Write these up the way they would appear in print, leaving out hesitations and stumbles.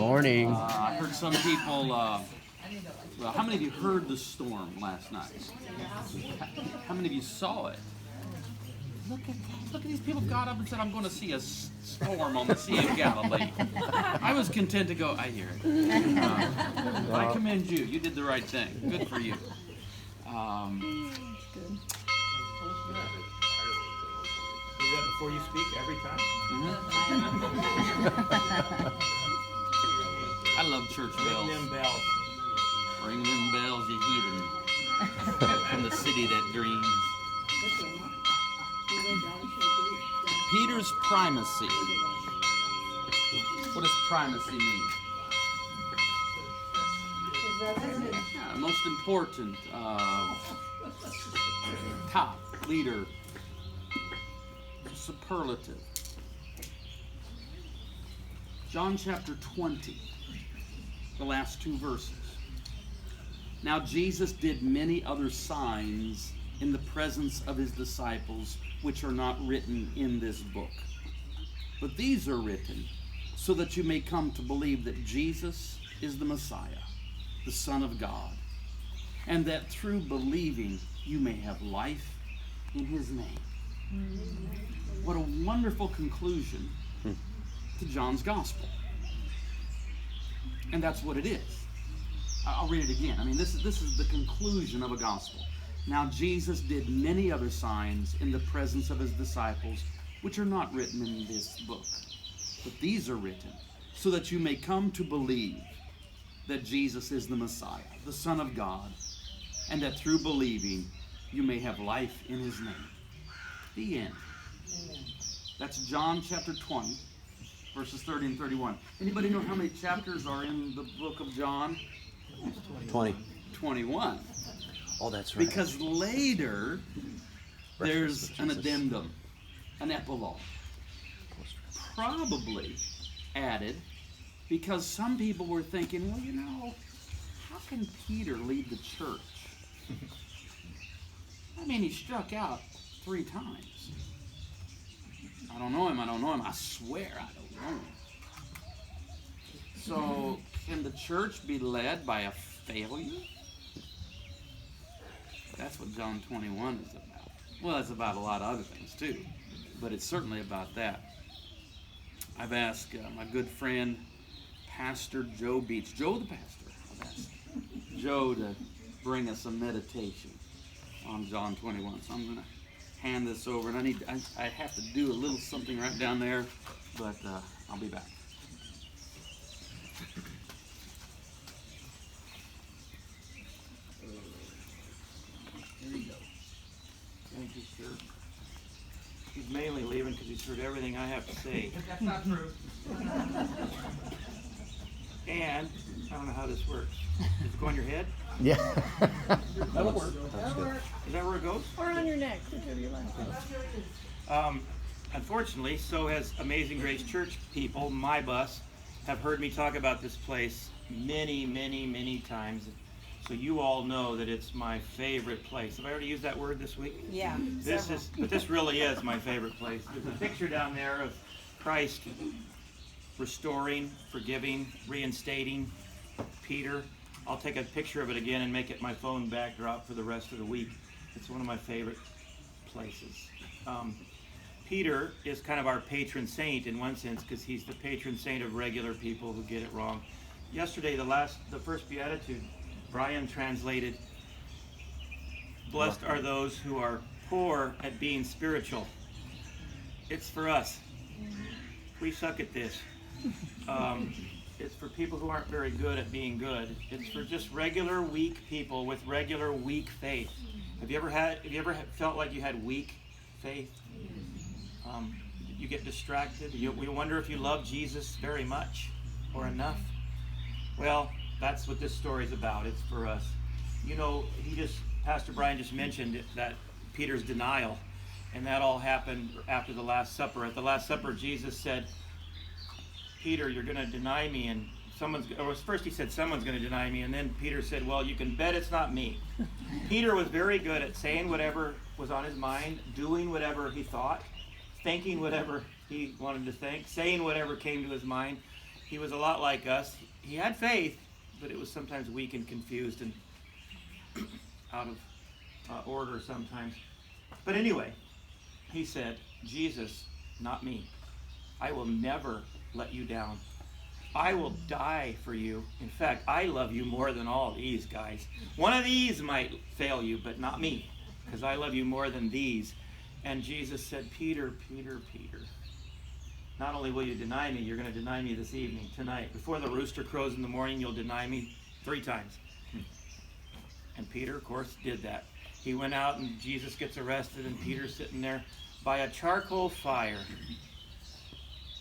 Morning. I heard some people. Well, how many of you heard the storm last night? How many of you saw it? Look at these people got up and said, "I'm going to see a storm on the Sea of Galilee." I was content to go. I hear it. I commend you. You did the right thing. Good for you. Do that before you speak every time? I love church bells. Ring them bells. Ring them bells, you heathen, from the city that dreams. Peter's primacy. What does primacy mean? Yeah, most important, top, leader, superlative. John chapter 20, the last two verses. Now Jesus did many other signs in the presence of his disciples, which are not written in this book. But these are written so that you may come to believe that Jesus is the Messiah, the Son of God, and that through believing you may have life in his name. What a wonderful conclusion to John's gospel. And that's what it is. I'll read it again. I mean, this is the conclusion of a gospel. Now Jesus did many other signs in the presence of his disciples, which are not written in this book. But these are written so that you may come to believe that Jesus is the Messiah, the Son of God, and that through believing you may have life in his name. The end. That's John chapter 20, verses 30 and 31. Anybody know how many chapters are in the book of John? 20. 21. Oh, that's right. Because later, there's an addendum, an epilogue. Probably added because some people were thinking, well, you know, how can Peter lead the church? I mean, he struck out 3 times. I don't know him. I swear I don't know him. So, can the church be led by a failure? That's what John 21 is about. Well, it's about a lot of other things too, but it's certainly about that. I've asked my good friend, Pastor Joe Beach, Joe the pastor, I've asked Joe to bring us a meditation on John 21. So I'm going to hand this over, and I have to do a little something right down there, but I'll be back. There you go. Thank you, sir. He's mainly leaving because he's heard everything I have to say. That's not true. And I don't know how this works. Does it go on your head? Yeah. That'll work. Is that where it goes? Or on your neck, whichever you like. Unfortunately, so has Amazing Grace Church people, my bus, have heard me talk about this place many, many, many times. So you all know that it's my favorite place. Have I already used that word this week? Yeah. But this really is my favorite place. There's a picture down there of Christ restoring, forgiving, reinstating Peter. I'll take a picture of it again and make it my phone backdrop for the rest of the week. It's one of my favorite places. Peter is kind of our patron saint in one sense because he's the patron saint of regular people who get it wrong. Yesterday, the first beatitude, Brian translated, "Blessed are those who are poor at being spiritual." It's for us. We suck at this. It's for people who aren't very good at being good. It's for just regular weak people with regular weak faith. Have you ever felt like you had weak faith? You get distracted. We wonder if you love Jesus very much or enough. Well, that's what this story is about. It's for us. You know, Pastor Brian just mentioned that Peter's denial, and that all happened after the Last Supper. At the Last Supper, Jesus said, "Peter, you're going to deny me," and first he said, "Someone's going to deny me," and then Peter said, "Well, you can bet it's not me." Peter was very good at saying whatever was on his mind, doing whatever he thought, thinking whatever he wanted to think, saying whatever came to his mind. he was a lot like us. He had faith, but it was sometimes weak and confused and out of order sometimes. But anyway, he said, Jesus, not me. I will never let you down. I will die for you. In fact, I love you more than all these guys. One of these might fail you, but not me, because I love you more than these. And Jesus said, Peter, Peter, Peter, not only will you deny me, you're going to deny me this evening, tonight. Before the rooster crows in the morning, you'll deny me 3 times. And Peter, of course, did that. He went out and Jesus gets arrested, and Peter's sitting there by a charcoal fire,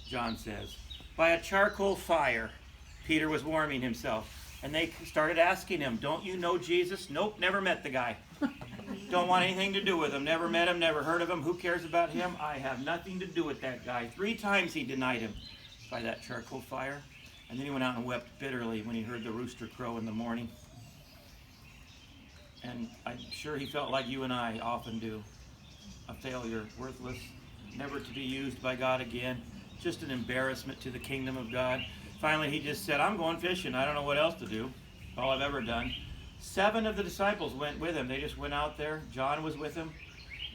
John says. By a charcoal fire, Peter was warming himself. And they started asking him, don't you know Jesus? Nope, never met the guy. Don't want anything to do with him. Never met him, never heard of him. Who cares about him? I have nothing to do with that guy. 3 times he denied him by that charcoal fire. And then he went out and wept bitterly when he heard the rooster crow in the morning. And I'm sure he felt like you and I often do. A failure, worthless, never to be used by God again. Just an embarrassment to the kingdom of God. Finally, he just said, I'm going fishing. I don't know what else to do. All I've ever done. 7 of the disciples went with him. They just went out there. John was with him.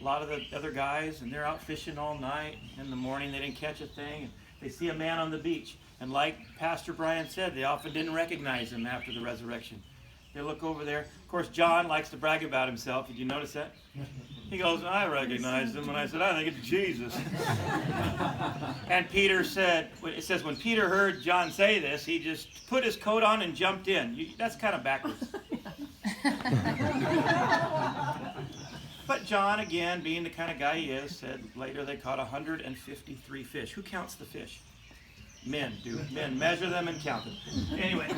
A lot of the other guys, and they're out fishing all night. In the morning, they didn't catch a thing. And they see a man on the beach. And like Pastor Brian said, they often didn't recognize him after the resurrection. They look over there. Of course, John likes to brag about himself. Did you notice that? He goes, I recognized him. And I said, I think it's Jesus. And Peter said, it says when Peter heard John say this, he just put his coat on and jumped in. That's kind of backwards. But John, again, being the kind of guy he is, said later they caught 153 fish. Who counts the fish? Men do. Men measure them and count them. Anyway,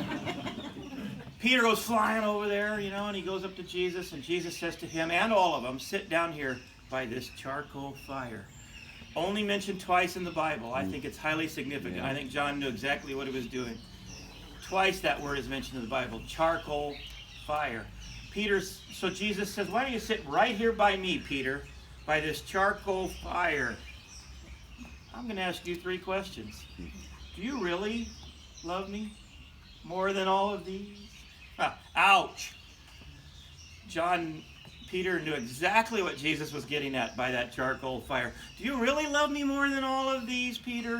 Peter goes flying over there, and he goes up to Jesus, and Jesus says to him and all of them, sit down here by this charcoal fire. Only mentioned twice in the Bible. I think it's highly significant. Yeah. I think John knew exactly what he was doing. Twice that word is mentioned in the Bible, charcoal fire. So Jesus says, why don't you sit right here by me, Peter, by this charcoal fire? I'm going to ask you 3 questions. Do you really love me more than all of these? Ouch. Peter knew exactly what Jesus was getting at by that charcoal fire. Do you really love me more than all of these, Peter?